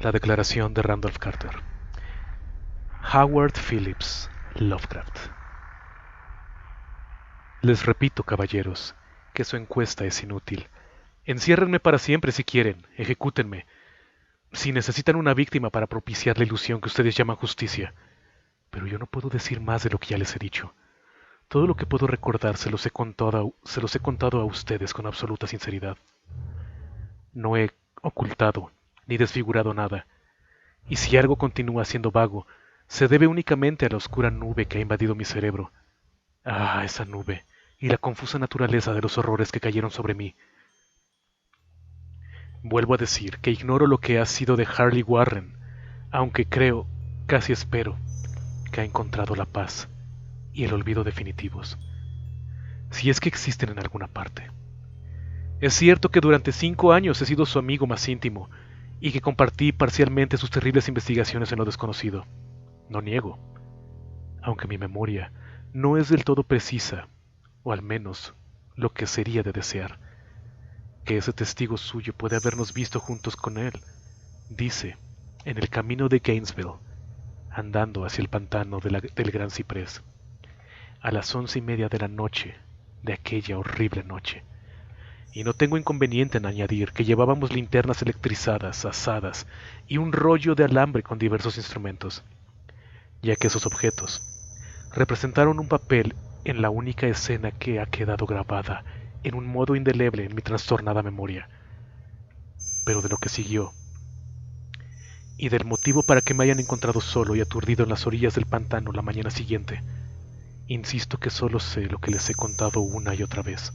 La declaración de Randolph Carter. Howard Phillips Lovecraft. Les repito, caballeros, que su encuesta es inútil. Enciérrenme para siempre si quieren, ejecútenme. Si necesitan una víctima para propiciar la ilusión que ustedes llaman justicia. Pero yo no puedo decir más de lo que ya les he dicho. Todo lo que puedo recordar se los he contado a ustedes con absoluta sinceridad. No he ocultado ni desfigurado nada. Y si algo continúa siendo vago, se debe únicamente a la oscura nube que ha invadido mi cerebro. Ah, esa nube, y la confusa naturaleza de los horrores que cayeron sobre mí. Vuelvo a decir que ignoro lo que ha sido de Harley Warren, aunque creo, casi espero, que ha encontrado la paz y el olvido definitivos, si es que existen en alguna parte. Es cierto que durante 5 años he sido su amigo más íntimo y que compartí parcialmente sus terribles investigaciones en lo desconocido. No niego, aunque mi memoria no es del todo precisa, o al menos lo que sería de desear, que ese testigo suyo puede habernos visto juntos con él, dice, en el camino de Gainesville, andando hacia el pantano del Gran Ciprés, a las 11:30 de la noche de aquella horrible noche. Y no tengo inconveniente en añadir que llevábamos linternas electrizadas, asadas y un rollo de alambre con diversos instrumentos, ya que esos objetos representaron un papel en la única escena que ha quedado grabada en un modo indeleble en mi trastornada memoria. Pero de lo que siguió, y del motivo para que me hayan encontrado solo y aturdido en las orillas del pantano la mañana siguiente, insisto que solo sé lo que les he contado una y otra vez.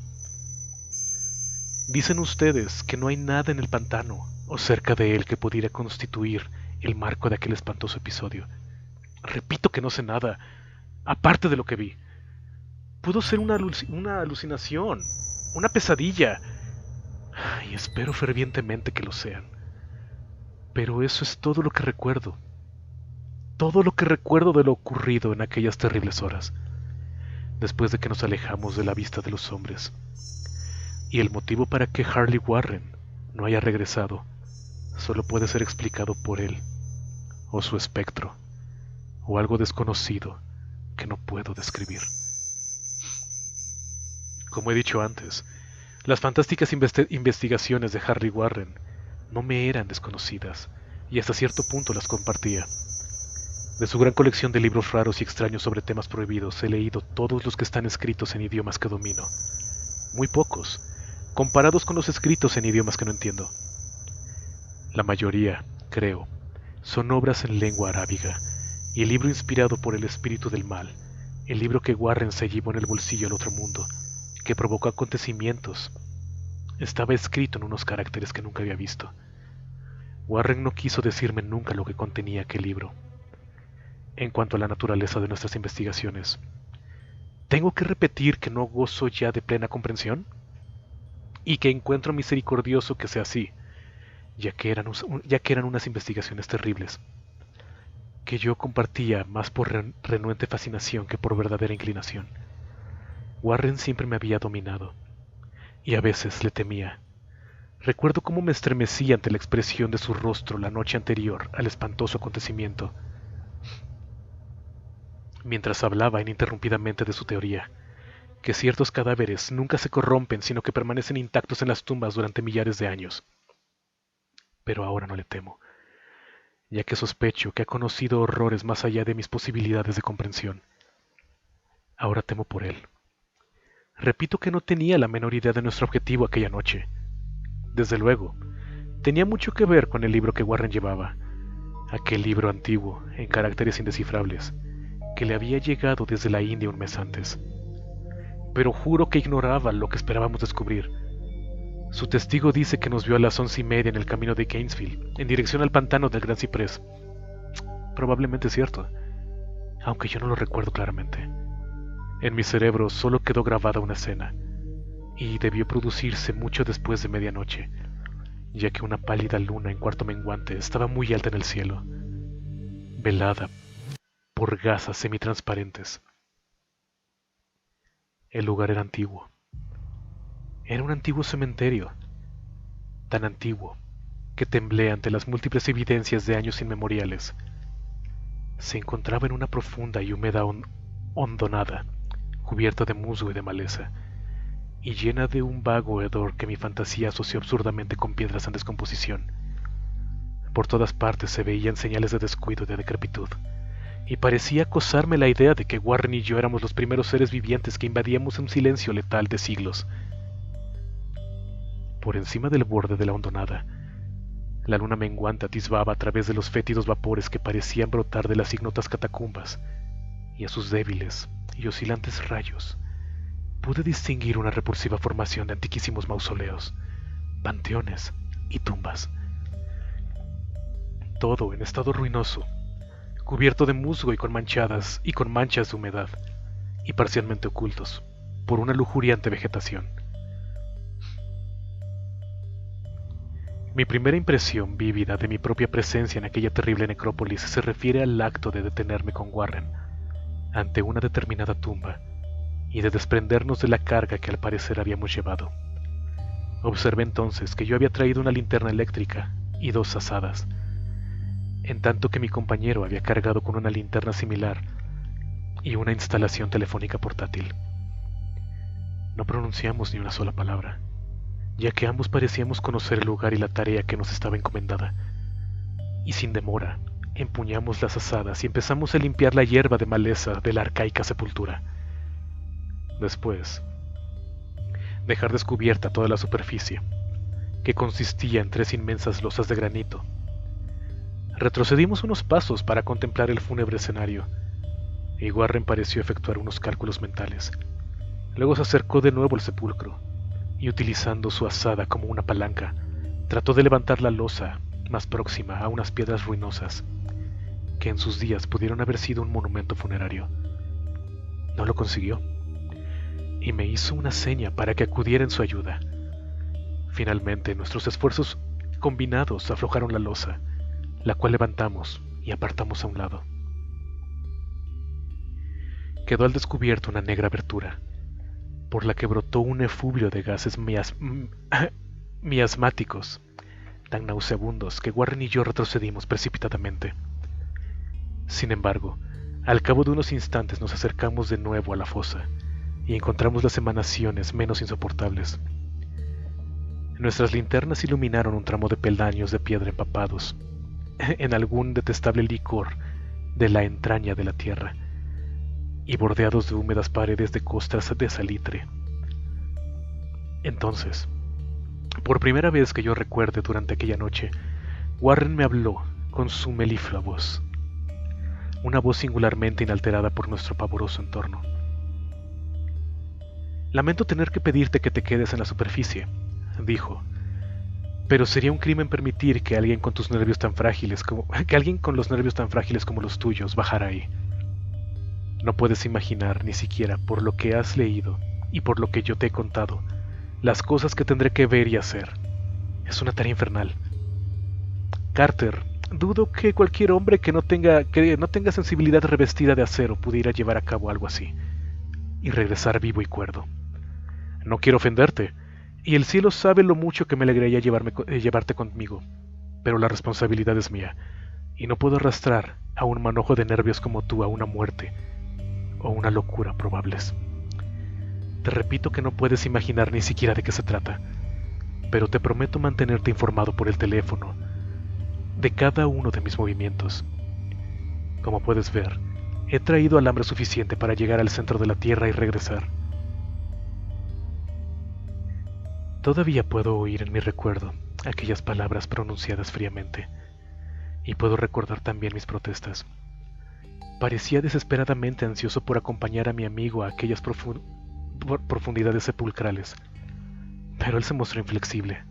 Dicen ustedes que no hay nada en el pantano o cerca de él que pudiera constituir el marco de aquel espantoso episodio. Repito que no sé nada, aparte de lo que vi. Pudo ser una alucinación, una pesadilla, y espero fervientemente que lo sean. Pero eso es todo lo que recuerdo de lo ocurrido en aquellas terribles horas, después de que nos alejamos de la vista de los hombres. Y el motivo para que Harley Warren no haya regresado solo puede ser explicado por él, o su espectro, o algo desconocido que no puedo describir. Como he dicho antes, las fantásticas investigaciones de Harley Warren no me eran desconocidas, y hasta cierto punto las compartía. De su gran colección de libros raros y extraños sobre temas prohibidos he leído todos los que están escritos en idiomas que domino. Muy pocos, comparados con los escritos en idiomas que no entiendo. La mayoría, creo, son obras en lengua arábiga, y el libro inspirado por el espíritu del mal, el libro que Warren se llevó en el bolsillo al otro mundo, que provocó acontecimientos, estaba escrito en unos caracteres que nunca había visto. Warren no quiso decirme nunca lo que contenía aquel libro. En cuanto a la naturaleza de nuestras investigaciones, ¿tengo que repetir que no gozo ya de plena comprensión? Y que encuentro misericordioso que sea así, ya que eran unas investigaciones terribles, que yo compartía más por renuente fascinación que por verdadera inclinación. Warren siempre me había dominado, y a veces le temía. Recuerdo cómo me estremecí ante la expresión de su rostro la noche anterior al espantoso acontecimiento, mientras hablaba ininterrumpidamente de su teoría, que ciertos cadáveres nunca se corrompen, sino que permanecen intactos en las tumbas durante millares de años. Pero ahora no le temo, ya que sospecho que ha conocido horrores más allá de mis posibilidades de comprensión. Ahora temo por él. Repito que no tenía la menor idea de nuestro objetivo aquella noche. Desde luego, tenía mucho que ver con el libro que Warren llevaba, aquel libro antiguo, en caracteres indescifrables, que le había llegado desde la India un mes antes. Pero juro que ignoraba lo que esperábamos descubrir. Su testigo dice que nos vio a las 11:30 en el camino de Gainesville, en dirección al pantano del Gran Ciprés. Probablemente es cierto, aunque yo no lo recuerdo claramente. En mi cerebro solo quedó grabada una escena, y debió producirse mucho después de medianoche, ya que una pálida luna en cuarto menguante estaba muy alta en el cielo, velada por gasas semitransparentes. El lugar era antiguo. Era un antiguo cementerio, tan antiguo que temblé ante las múltiples evidencias de años inmemoriales, se encontraba en una profunda y húmeda hondonada, cubierta de musgo y de maleza, y llena de un vago hedor que mi fantasía asoció absurdamente con piedras en descomposición. Por todas partes se veían señales de descuido y de decrepitud, y parecía acosarme la idea de que Warren y yo éramos los primeros seres vivientes que invadíamos un silencio letal de siglos. Por encima del borde de la hondonada, la luna menguante atisbaba a través de los fétidos vapores que parecían brotar de las ignotas catacumbas, y a sus débiles y oscilantes rayos pude distinguir una repulsiva formación de antiquísimos mausoleos, panteones y tumbas. Todo en estado ruinoso, cubierto de musgo y con manchas de humedad, y parcialmente ocultos por una lujuriante vegetación. Mi primera impresión vívida de mi propia presencia en aquella terrible necrópolis se refiere al acto de detenerme con Warren ante una determinada tumba y de desprendernos de la carga que al parecer habíamos llevado. Observé entonces que yo había traído una linterna eléctrica y 2 azadas, en tanto que mi compañero había cargado con una linterna similar y una instalación telefónica portátil. No pronunciamos ni una sola palabra, ya que ambos parecíamos conocer el lugar y la tarea que nos estaba encomendada, y sin demora empuñamos las azadas y empezamos a limpiar la hierba de maleza de la arcaica sepultura. Después, dejar descubierta toda la superficie, que consistía en 3 inmensas losas de granito. Retrocedimos unos pasos para contemplar el fúnebre escenario, y Warren pareció efectuar unos cálculos mentales. Luego se acercó de nuevo al sepulcro, y utilizando su azada como una palanca, trató de levantar la losa más próxima a unas piedras ruinosas, que en sus días pudieron haber sido un monumento funerario. No lo consiguió, y me hizo una seña para que acudiera en su ayuda. Finalmente, nuestros esfuerzos combinados aflojaron la losa, la cual levantamos y apartamos a un lado. Quedó al descubierto una negra abertura, por la que brotó un efluvio de gases miasmáticos, tan nauseabundos que Warren y yo retrocedimos precipitadamente. Sin embargo, al cabo de unos instantes nos acercamos de nuevo a la fosa y encontramos las emanaciones menos insoportables. Nuestras linternas iluminaron un tramo de peldaños de piedra empapados en algún detestable licor de la entraña de la tierra y bordeados de húmedas paredes de costras de salitre. Entonces, por primera vez que yo recuerde durante aquella noche, Warren me habló con su meliflua voz, una voz singularmente inalterada por nuestro pavoroso entorno. «Lamento tener que pedirte que te quedes en la superficie», dijo, «pero sería un crimen permitir que alguien con los nervios tan frágiles como los tuyos bajara ahí. No puedes imaginar ni siquiera por lo que has leído y por lo que yo te he contado, las cosas que tendré que ver y hacer. Es una tarea infernal. Carter, dudo que cualquier hombre que no tenga sensibilidad revestida de acero pudiera llevar a cabo algo así y regresar vivo y cuerdo. No quiero ofenderte, y el cielo sabe lo mucho que me alegraría llevarte conmigo, pero la responsabilidad es mía, y no puedo arrastrar a un manojo de nervios como tú a una muerte o una locura probables. Te repito que no puedes imaginar ni siquiera de qué se trata, pero te prometo mantenerte informado por el teléfono de cada uno de mis movimientos. Como puedes ver, he traído alambre suficiente para llegar al centro de la Tierra y regresar. Todavía puedo oír en mi recuerdo aquellas palabras pronunciadas fríamente, y puedo recordar también mis protestas. Parecía desesperadamente ansioso por acompañar a mi amigo a aquellas profundidades sepulcrales, pero él se mostró inflexible.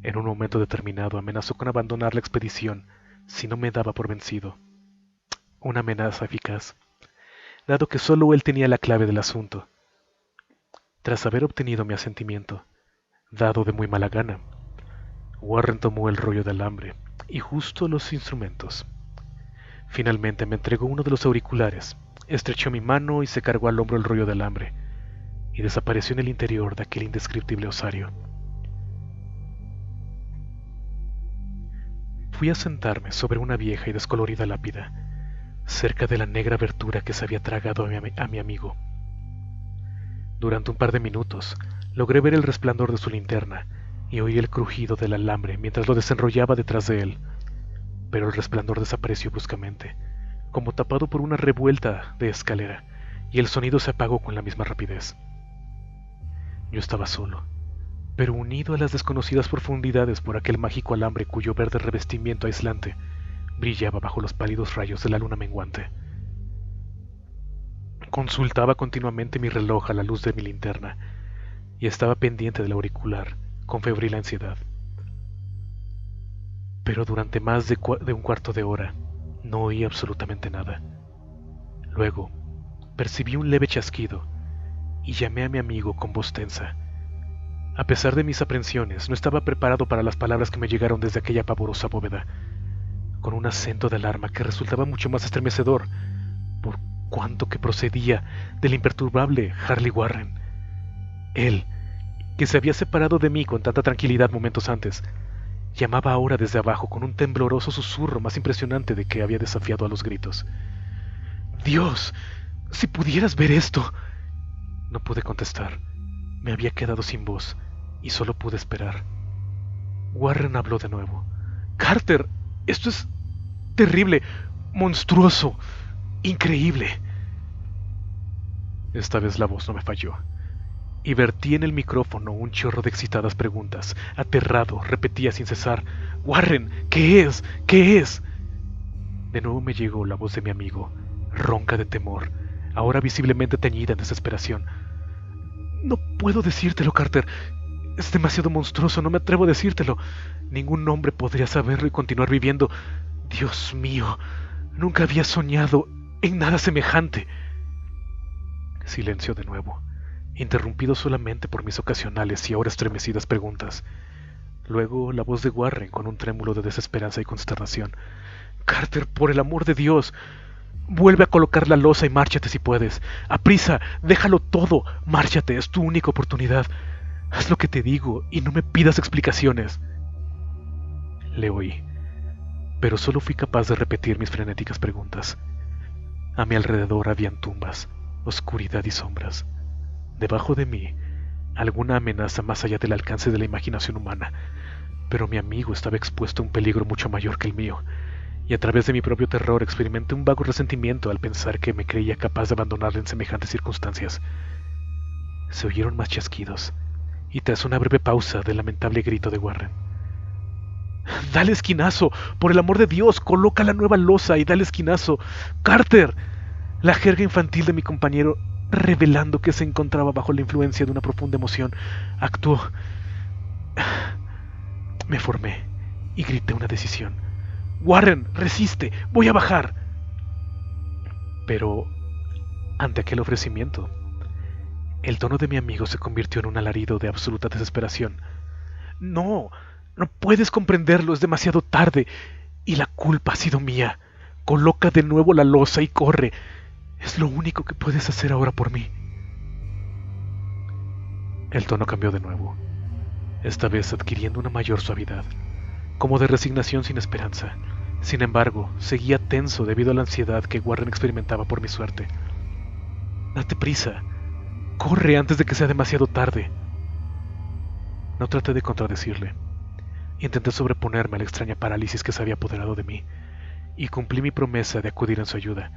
En un momento determinado amenazó con abandonar la expedición si no me daba por vencido. Una amenaza eficaz, dado que solo él tenía la clave del asunto. Tras haber obtenido mi asentimiento, dado de muy mala gana, Warren tomó el rollo de alambre y justo los instrumentos. Finalmente me entregó uno de los auriculares, estrechó mi mano y se cargó al hombro el rollo de alambre, y desapareció en el interior de aquel indescriptible osario. fui a sentarme sobre una vieja y descolorida lápida, cerca de la negra abertura que se había tragado a mi amigo. Durante un par de minutos, logré ver el resplandor de su linterna y oí el crujido del alambre mientras lo desenrollaba detrás de él, pero el resplandor desapareció bruscamente, como tapado por una revuelta de escalera, y el sonido se apagó con la misma rapidez. Yo estaba solo, pero unido a las desconocidas profundidades por aquel mágico alambre cuyo verde revestimiento aislante brillaba bajo los pálidos rayos de la luna menguante. Consultaba continuamente mi reloj a la luz de mi linterna y estaba pendiente del auricular con febril ansiedad. Pero durante más de un cuarto de hora no oí absolutamente nada. Luego percibí un leve chasquido y llamé a mi amigo con voz tensa. A pesar de mis aprensiones, no estaba preparado para las palabras que me llegaron desde aquella pavorosa bóveda, con un acento de alarma que resultaba mucho más estremecedor, por cuanto que procedía del imperturbable Harley Warren. Él, que se había separado de mí con tanta tranquilidad momentos antes, llamaba ahora desde abajo con un tembloroso susurro más impresionante de que había desafiado a los gritos. ¡Dios! ¡Si pudieras ver esto! No pude contestar. Me había quedado sin voz y solo pude esperar. Warren habló de nuevo. «Carter, esto es terrible, monstruoso, increíble». Esta vez la voz no me falló, y vertí en el micrófono un chorro de excitadas preguntas. Aterrado, repetía sin cesar: «Warren, ¿qué es? ¿Qué es?». De nuevo me llegó la voz de mi amigo, ronca de temor, ahora visiblemente teñida en desesperación. «No puedo decírtelo, Carter. Es demasiado monstruoso, no me atrevo a decírtelo. Ningún hombre podría saberlo y continuar viviendo. Dios mío, nunca había soñado en nada semejante». Silencio de nuevo, interrumpido solamente por mis ocasionales y ahora estremecidas preguntas. Luego la voz de Warren con un trémulo de desesperanza y consternación. «Carter, por el amor de Dios, vuelve a colocar la losa y márchate si puedes. ¡Aprisa! ¡Déjalo todo! ¡Márchate! Es tu única oportunidad. Haz lo que te digo y no me pidas explicaciones». Le oí, pero solo fui capaz de repetir mis frenéticas preguntas. A mi alrededor habían tumbas, oscuridad y sombras. Debajo de mí, alguna amenaza más allá del alcance de la imaginación humana, pero mi amigo estaba expuesto a un peligro mucho mayor que el mío, y a través de mi propio terror experimenté un vago resentimiento al pensar que me creía capaz de abandonarle en semejantes circunstancias. Se oyeron más chasquidos, y tras una breve pausa del lamentable grito de Warren: «¡Dale esquinazo! ¡Por el amor de Dios! ¡Coloca la nueva losa y dale esquinazo! ¡Carter!». La jerga infantil de mi compañero, revelando que se encontraba bajo la influencia de una profunda emoción, actuó. Me formé y grité una decisión: «Warren, resiste, voy a bajar». Pero, ante aquel ofrecimiento, el tono de mi amigo se convirtió en un alarido de absoluta desesperación. «No, no puedes comprenderlo, es demasiado tarde, y la culpa ha sido mía. Coloca de nuevo la losa y corre. Es lo único que puedes hacer ahora por mí». El tono cambió de nuevo, esta vez adquiriendo una mayor suavidad, como de resignación sin esperanza. Sin embargo, seguía tenso debido a la ansiedad que Warren experimentaba por mi suerte. «Date prisa, corre antes de que sea demasiado tarde». No traté de contradecirle. Intenté sobreponerme a la extraña parálisis que se había apoderado de mí, y cumplí mi promesa de acudir en su ayuda.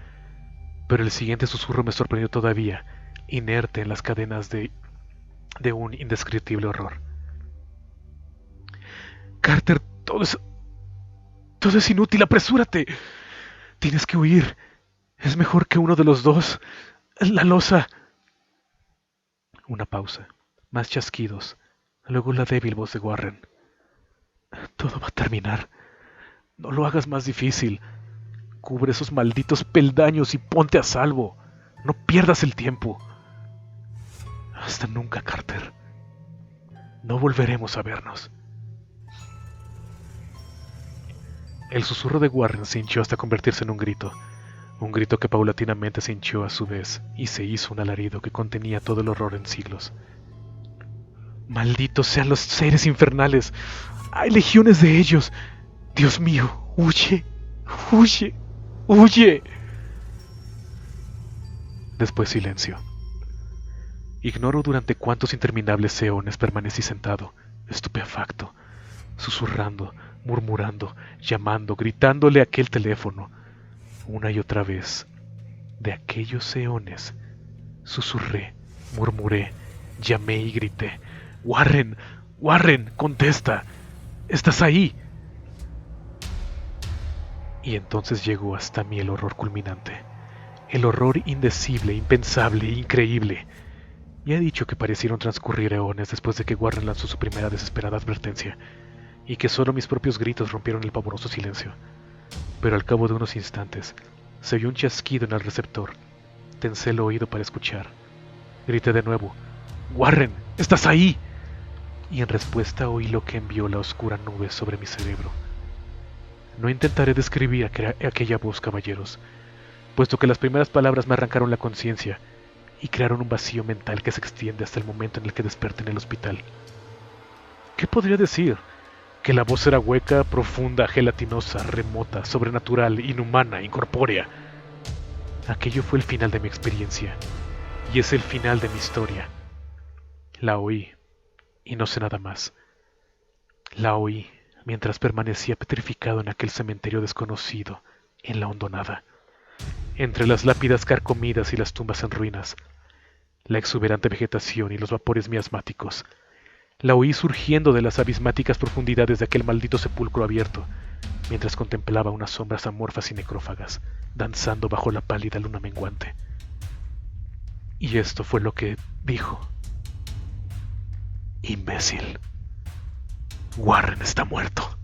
Pero el siguiente susurro me sorprendió todavía, inerte en las cadenas de un indescriptible horror. «Carter, todo es inútil, apresúrate. Tienes que huir. Es mejor que uno de los dos. La losa». Una pausa, más chasquidos, luego la débil voz de Warren: «Todo va a terminar. No lo hagas más difícil. Cubre esos malditos peldaños y ponte a salvo. No pierdas el tiempo». «Hasta nunca, Carter. No volveremos a vernos». El susurro de Warren se hinchó hasta convertirse en un grito que paulatinamente se hinchó a su vez y se hizo un alarido que contenía todo el horror en siglos. «Malditos sean los seres infernales. Hay legiones de ellos. Dios mío, huye, huye, huye. Después silencio. Ignoro durante cuántos interminables eones permanecí sentado, estupefacto, susurrando, murmurando, llamando, gritándole a aquel teléfono, una y otra vez. De aquellos eones, susurré, murmuré, llamé y grité. Warren, Warren, contesta, ¿estás ahí? Y entonces llegó hasta mí el horror culminante, el horror indecible, impensable, increíble. Ya he dicho que parecieron transcurrir eones después de que Warren lanzó su primera desesperada advertencia, y que solo mis propios gritos rompieron el pavoroso silencio. Pero al cabo de unos instantes, se oyó un chasquido en el receptor. Tensé el oído para escuchar. Grité de nuevo, Warren, ¿estás ahí? Y en respuesta oí lo que envió la oscura nube sobre mi cerebro. No intentaré describir aquella voz, caballeros, puesto que las primeras palabras me arrancaron la conciencia y crearon un vacío mental que se extiende hasta el momento en el que desperté en el hospital. ¿Qué podría decir? Que la voz era hueca, profunda, gelatinosa, remota, sobrenatural, inhumana, incorpórea. Aquello fue el final de mi experiencia, y es el final de mi historia. La oí, y no sé nada más. La oí mientras permanecía petrificado en aquel cementerio desconocido, en la hondonada, entre las lápidas carcomidas y las tumbas en ruinas, la exuberante vegetación y los vapores miasmáticos. La oí surgiendo de las abismáticas profundidades de aquel maldito sepulcro abierto, mientras contemplaba unas sombras amorfas y necrófagas, danzando bajo la pálida luna menguante. Y esto fue lo que dijo. Imbécil. Warren está muerto.